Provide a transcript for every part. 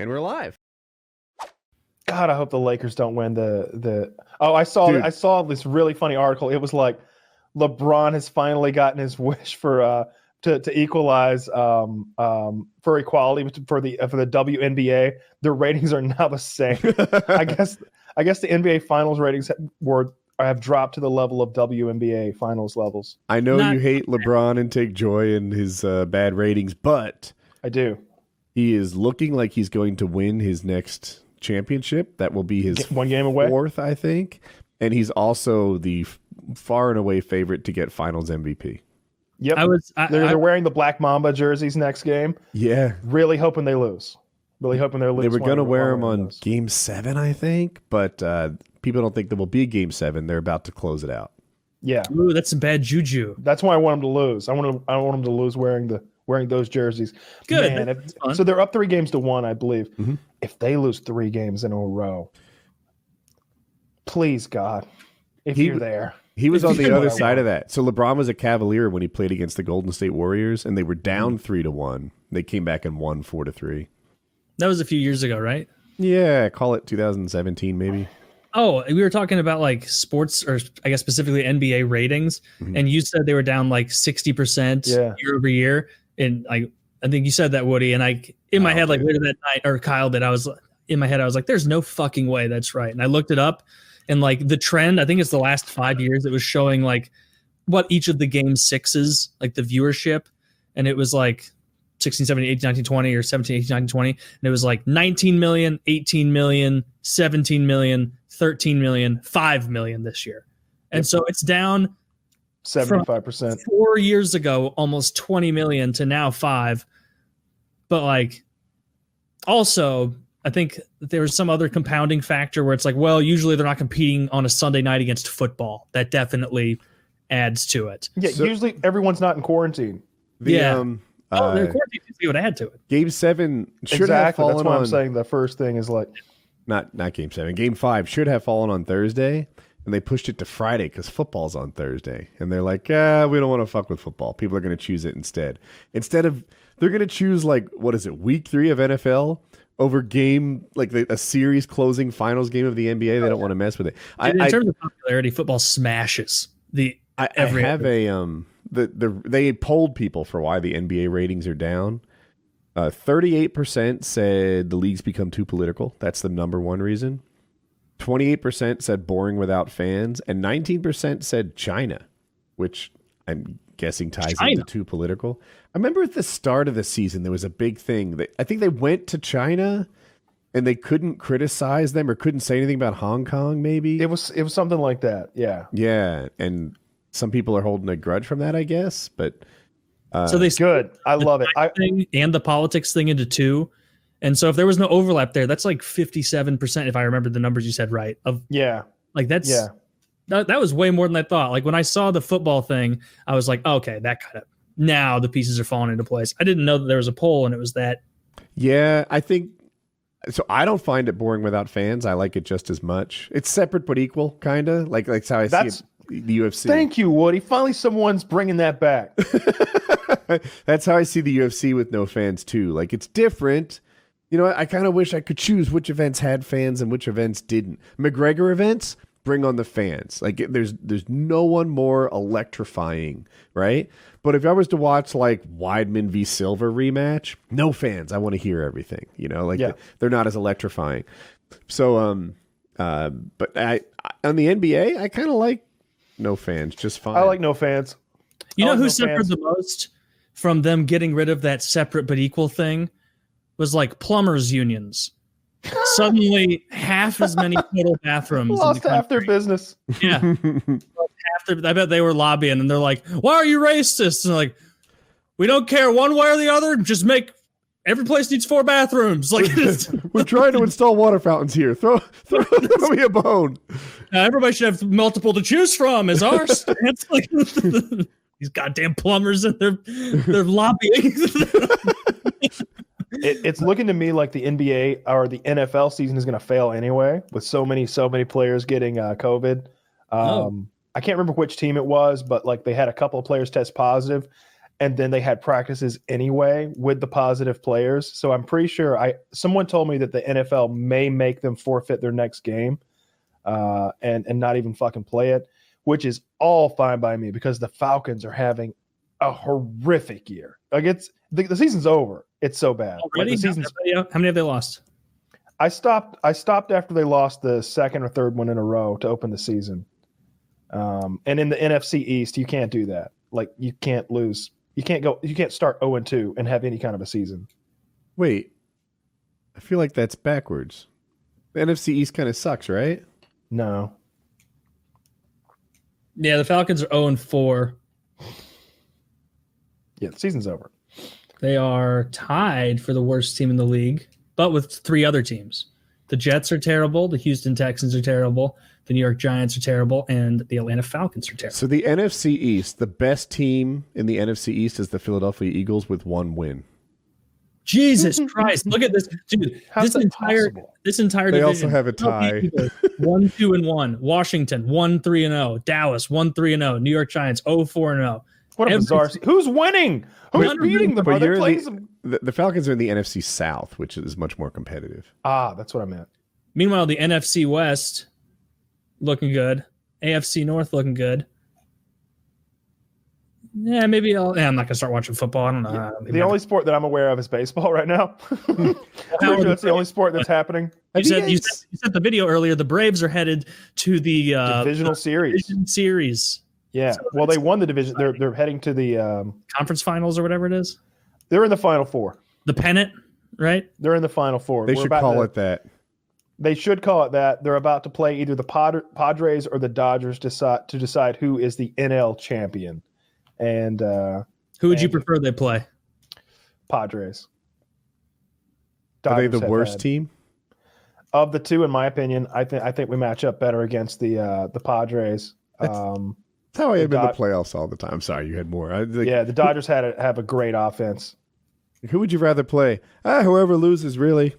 And we're live. God, I hope the Lakers don't win the. Oh, I saw this really funny article. It was like LeBron has finally gotten his wish for to equalize for equality for the WNBA. Their ratings are now the same. I guess the NBA Finals ratings have dropped to the level of WNBA Finals levels. I know you hate LeBron and take joy in his bad ratings, but I do. He is looking like he's going to win his next championship. That will be his one game away, fourth, I think. And he's also the far and away favorite to get Finals MVP. Yep, they're wearing the Black Mamba jerseys next game. Yeah, really hoping they lose. Really hoping they lose. They were going to wear them on Game 7, I think, but people don't think there will be a Game 7. They're about to close it out. Yeah, ooh, that's some bad juju. That's why I want them to lose. I want them to lose wearing those jerseys. Good. Man, so they're up 3-1, I believe. Mm-hmm. If they lose 3 games in a row, please God, if you're there. He was on the other side of that. So LeBron was a Cavalier when he played against the Golden State Warriors, and they were down 3-1. They came back and won 4-3. That was a few years ago, right? Yeah, call it 2017 maybe. Oh, we were talking about like sports, or I guess specifically NBA ratings, and you said they were down like 60% year over year. And I think you said that, Woody, and in my head, like later that night, or Kyle, that I was in my head, I was like, there's no fucking way that's right. And I looked it up, and like the trend, I think it's the last 5 years, it was showing like what each of the game sixes, like the viewership, and it was like 16, 17, 18, 19, 20, or 17, 18, 19, 20, and it was like 19 million, 18 million, 17 million, 13 million, 5 million this year. And so it's down 75%. 4 years ago, almost 20 million to now 5. But like, also, I think there was some other compounding factor where it's like, well, usually they're not competing on a Sunday night against football. That definitely adds to it. Yeah, so, usually everyone's not in quarantine. They're in quarantine. It would add to it. Game 7 should have fallen on. That's why I'm saying the first thing is like, not Game 7. Game 5 should have fallen on Thursday. And they pushed it to Friday because football's on Thursday. And they're like, we don't want to fuck with football. People are going to choose it instead. They're going to choose, like, what is it, week 3 of NFL over game, like a series closing finals game of the NBA. They don't want to mess with it. In terms of popularity, football smashes they polled people for why the NBA ratings are down. 38% said the league's become too political. That's the number one reason. 28% said boring without fans, and 19% said China, which I'm guessing ties into too political. I remember at the start of the season, there was a big thing. I think they went to China, and they couldn't criticize them or couldn't say anything about Hong Kong, maybe. It was something like that, yeah. Yeah, and some people are holding a grudge from that, I guess, but... so they good. I love it. And the politics thing into two. And so if there was no overlap there, that's like 57%, if I remember the numbers you said right. Like that's that was way more than I thought. Like when I saw the football thing, I was like, okay, that kind of, now the pieces are falling into place. I didn't know that there was a poll and it was that. Yeah, I think so. I don't find it boring without fans. I like it just as much. It's separate but equal, kind of. Like that's how I see it. The UFC. Thank you, Woody. Finally, someone's bringing that back. That's how I see the UFC with no fans too. Like it's different. You know, I kind of wish I could choose which events had fans and which events didn't. McGregor events, bring on the fans. Like there's no one more electrifying, right? But if I was to watch like Weidman v. Silva rematch, no fans. I want to hear everything. You know, like they're not as electrifying. So, but on the NBA, I kind of like no fans, just fine. I like no fans. You know who suffered the most from them getting rid of that separate but equal thing? Was like plumbers unions. Suddenly, half as many total bathrooms lost half their business. Yeah, I bet they were lobbying, and they're like, "Why are you racist?" And like, we don't care one way or the other. Just make every place needs 4 bathrooms. Like, we're trying to install water fountains here. Throw me a bone. Everybody should have multiple to choose from. Is our stance like these goddamn plumbers and they're lobbying. It's looking to me like the NBA or the NFL season is going to fail anyway, with so many players getting COVID. I can't remember which team it was, but like they had a couple of players test positive, and then they had practices anyway with the positive players. So I'm pretty sure someone told me that the NFL may make them forfeit their next game and not even fucking play it, which is all fine by me because the Falcons are having a horrific year. Like the season's over. It's so bad. Already? Like How many have they lost? I stopped after they lost the second or third one in a row to open the season. And in the NFC East, you can't do that. Like you can't lose. You can't start 0-2 and have any kind of a season. Wait. I feel like that's backwards. The NFC East kind of sucks, right? No. Yeah, the Falcons are 0-4. Yeah, the season's over. They are tied for the worst team in the league, but with 3 other teams. The Jets are terrible, the Houston Texans are terrible, the New York Giants are terrible, and the Atlanta Falcons are terrible. So the NFC East, the best team in the NFC East is the Philadelphia Eagles with 1 win. Jesus Christ! Look at this, dude. This entire division. They also have a tie. 1-2-1. Washington 1-3-0. Dallas 1-3-0. New York Giants 0-4-0. What a bizarre. Who's winning? Who's beating them? The Falcons are in the NFC South, which is much more competitive. That's what I meant. Meanwhile, the NFC West looking good. AFC North looking good. Yeah, maybe I'm not going to start watching football. I don't know. The only sport that I'm aware of is baseball right now. That's the only sport that's happening. You said the video earlier. The Braves are headed to the divisional series. Yeah. Well, they won the division. They're heading to the conference finals or whatever it is. They're in the Final Four. The pennant, right? They're in the Final Four. They should call it that. They should call it that. They're about to play either the Padres or the Dodgers to decide who is the NL champion. And who would you prefer they play? Padres. Are they the worst team? Of the two, in my opinion, I think we match up better against the Padres. That's how I am in the playoffs all the time. Sorry, you had more. The Dodgers have a great offense. Who would you rather play? Whoever loses, really.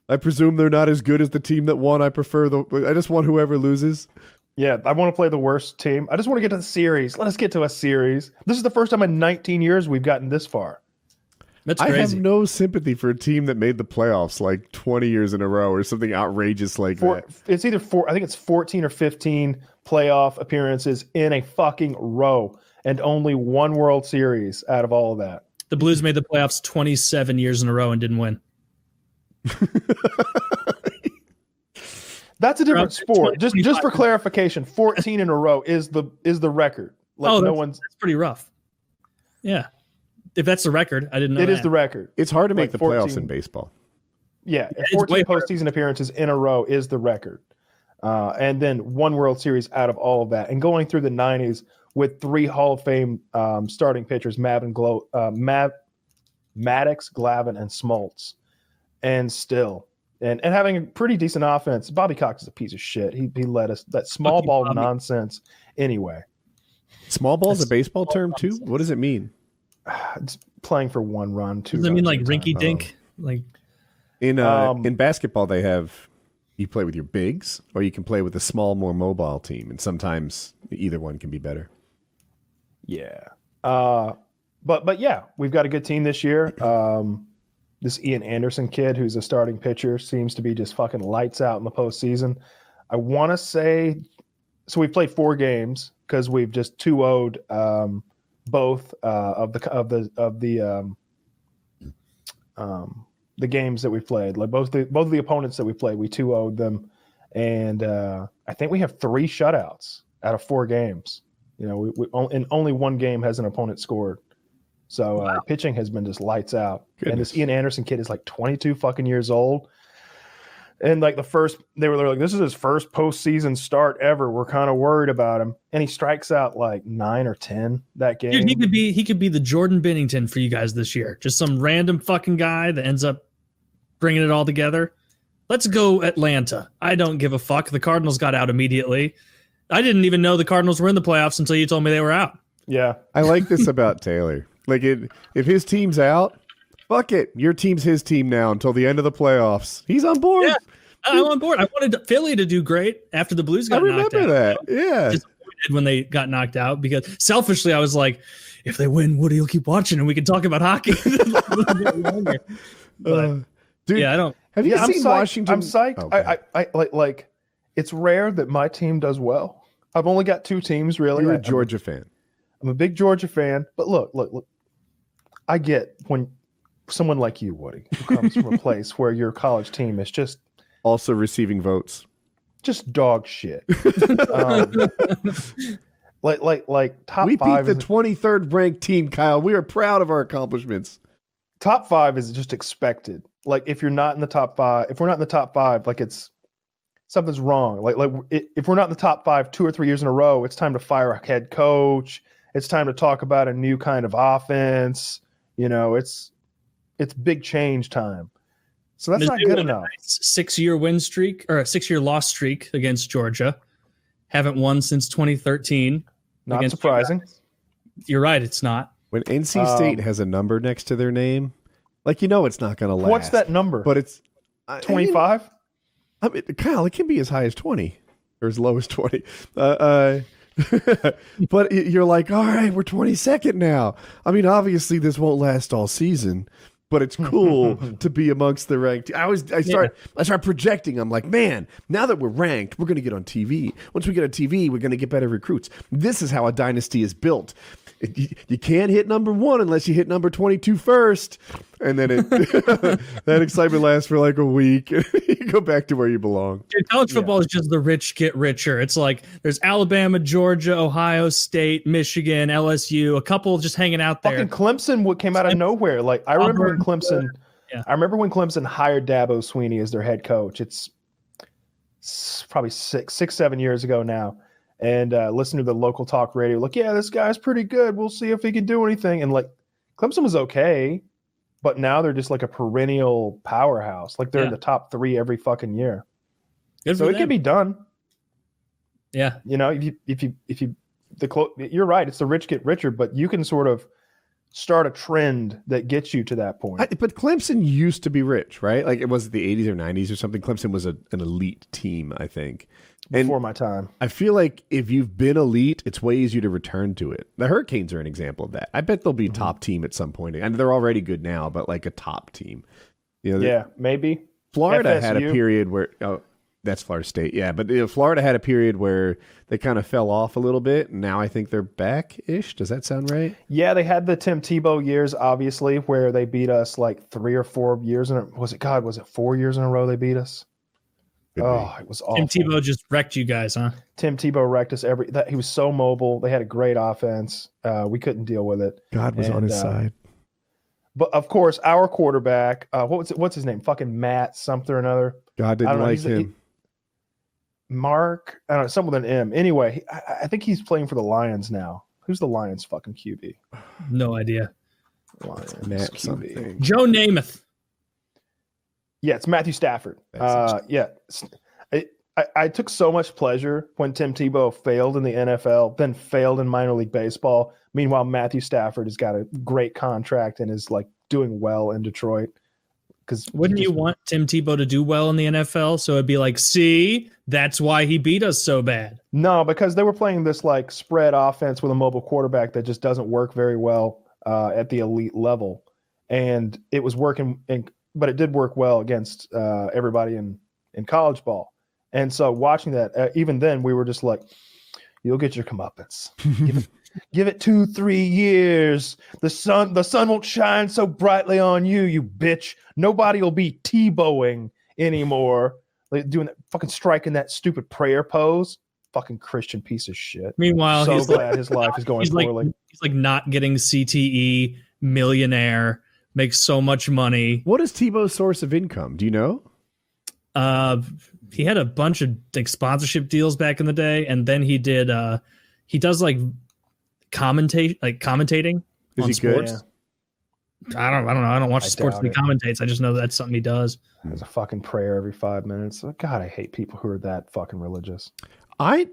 I presume they're not as good as the team that won. I just want whoever loses. Yeah, I want to play the worst team. I just want to get to the series. Let us get to a series. This is the first time in 19 years we've gotten this far. That's crazy. I have no sympathy for a team that made the playoffs like 20 years in a row or something outrageous like that. It's either I think it's 14 or 15 playoff appearances in a fucking row and only 1 World Series out of all of that. The Blues made the playoffs 27 years in a row and didn't win. That's a different sport. Just for clarification, 14 in a row is the record. That's pretty rough. Yeah. If that's the record, I didn't know it is the record. It's hard to make the playoffs in baseball. Yeah, 14 postseason appearances in a row is the record. And then 1 World Series out of all of that. And going through the 90s with 3 Hall of Fame starting pitchers, Maddox, Glavine, and Smoltz. And still. And having a pretty decent offense. Bobby Cox is a piece of shit. He led us that small ball nonsense anyway. Small ball is a baseball term too? What does it mean? It's playing for 1 run, 2 runs. Does it mean like rinky dink? Like in basketball you play with your bigs or you can play with a small, more mobile team, and sometimes either one can be better. Yeah. But yeah, we've got a good team this year. This Ian Anderson kid, who's a starting pitcher, seems to be just fucking lights out in the postseason. I want to say, so we've played 4 games because we've just 2-0'd both of the games that we've played. Like both of the opponents that we played, we 2-0'd them, and I think we have 3 shutouts out of 4 games. You know, in only 1 game has an opponent scored. So pitching has been just lights out. Goodness. And this Ian Anderson kid is like 22 fucking years old. And like they were like, this is his first postseason start ever. We're kind of worried about him. And he strikes out like 9 or 10 that game. Dude, he could be the Jordan Bennington for you guys this year. Just some random fucking guy that ends up bringing it all together. Let's go Atlanta. I don't give a fuck. The Cardinals got out immediately. I didn't even know the Cardinals were in the playoffs until you told me they were out. Yeah. I like this about Taylor. Like, if his team's out, fuck it. Your team's his team now until the end of the playoffs. He's on board. Yeah, I'm on board. I wanted Philly to do great after the Blues got knocked out. I remember that. Yeah. did when they got knocked out, because selfishly I was like, if they win, Woody will keep watching and we can talk about hockey a little bit longer. But, dude, yeah, I don't. Have you seen Washington? I'm psyched. Okay. I like. It's rare that my team does well. I've only got 2 teams really. You're a Georgia fan. I'm a big Georgia fan, but look. I get when someone like you, Woody, who comes from a place where your college team is just also receiving votes, just dog shit. Like top we 5. We beat the 23rd ranked team, Kyle. We are proud of our accomplishments. Top 5 is just expected. Like if you're not in the top 5, if we're not in the top 5, like it's something's wrong. If we're not in the top 5 2 or 3 years in a row, it's time to fire a head coach. It's time to talk about a new kind of offense. It's big change time. So that's not good enough. 6-year win streak or a 6-year loss streak against Georgia. Haven't won since 2013. Not surprising. You're right. It's not. When NC State has a number next to their name, it's not going to last. What's that number? But it's 25. I mean, Kyle, it can be as high as 20 or as low as 20. But you're like, all right, we're 22nd now. I mean, obviously this won't last all season, but it's cool to be amongst the ranked. I start projecting. I'm like, man, now that we're ranked, we're going to get on TV. Once we get on TV, we're going to get better recruits. This is how a dynasty is built. You can't hit number 1 unless you hit number 22 first. And then that excitement lasts for like a week. You go back to where you belong. Dude, college football is just the rich get richer. It's like there's Alabama, Georgia, Ohio State, Michigan, LSU, a couple just hanging out there. Fucking Clemson came out of nowhere. Like I remember when Clemson hired Dabo Sweeney as their head coach. It's probably 6-7 years ago now. And listen to the local talk radio. Like, yeah, this guy's pretty good. We'll see if he can do anything. And like, Clemson was okay, but now they're just like a perennial powerhouse. Like they're in the top 3 every fucking year. So it can be done. Yeah, if you you're right. It's the rich get richer, but you can sort of start a trend that gets you to that point. But Clemson used to be rich, right? Like it was the 80s or 90s or something. Clemson was an elite team, I think. Before my time. I feel like if you've been elite, it's way easier to return to it. The Hurricanes are an example of that. I bet they'll be a top team at some point. And they're already good now, but like a top team. Maybe. Florida FSU. had a period where that's Florida State. Yeah, but Florida had a period where they kind of fell off a little bit. And now I think they're back-ish. Does that sound right? Yeah, they had the Tim Tebow years, obviously, where they beat us like 3 or 4 years was it 4 years in a row they beat us? It was awful. Tim Tebow just wrecked you guys, huh? Tim Tebow wrecked us he was so mobile. They had a great offense. We couldn't deal with it. God was on his side. But of course, our quarterback, what's his name? Fucking Matt something or another. God didn't like him. Mark, I don't know, something with an M. Anyway, I think he's playing for the Lions now. Who's the Lions fucking QB? No idea. Lions Matt QB. something. Joe Namath. Yeah, it's Matthew Stafford. I took so much pleasure when Tim Tebow failed in the NFL, then failed in minor league baseball. Meanwhile, Matthew Stafford has got a great contract and is like doing well in Detroit. Because wouldn't you want Tim Tebow to do well in the NFL? So it'd be like, see, that's why he beat us so bad. No, because they were playing this like spread offense with a mobile quarterback that just doesn't work very well at the elite level, and it was working. But it did work well against everybody in college ball. And so watching that, even then, we were just like, you'll get your comeuppance. Give it 2-3 years. The sun won't shine so brightly on you, you bitch. Nobody will be Tebowing anymore. Like doing that, fucking striking that stupid prayer pose. Fucking Christian piece of shit. Meanwhile, he's glad his life is going poorly. He's like not getting CTE, millionaire. Makes so much money. What is Tebow's source of income? Do you know? He had a bunch of like sponsorship deals back in the day, and then he did. He does like commentating is on he sports. Good? I don't know. I don't watch sports that he commentates. I just know that's something he does. There's a fucking prayer every 5 minutes. God, I hate people who are that fucking religious. I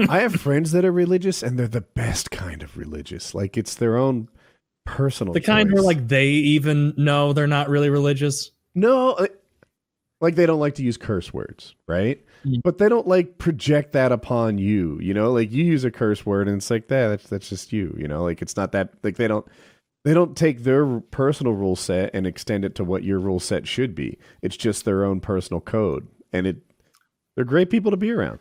have friends that are religious, and they're the best kind of religious. Like it's their own personal kind choice. where like they even know they're not really religious. No, like they don't like to use curse words, right? Mm. But they don't like project that upon you, you know, like you use a curse word and it's like that's just you, you know, like it's not that, like they don't take their personal rule set and extend it to what your rule set should be. It's just their own personal code, and they're great people to be around.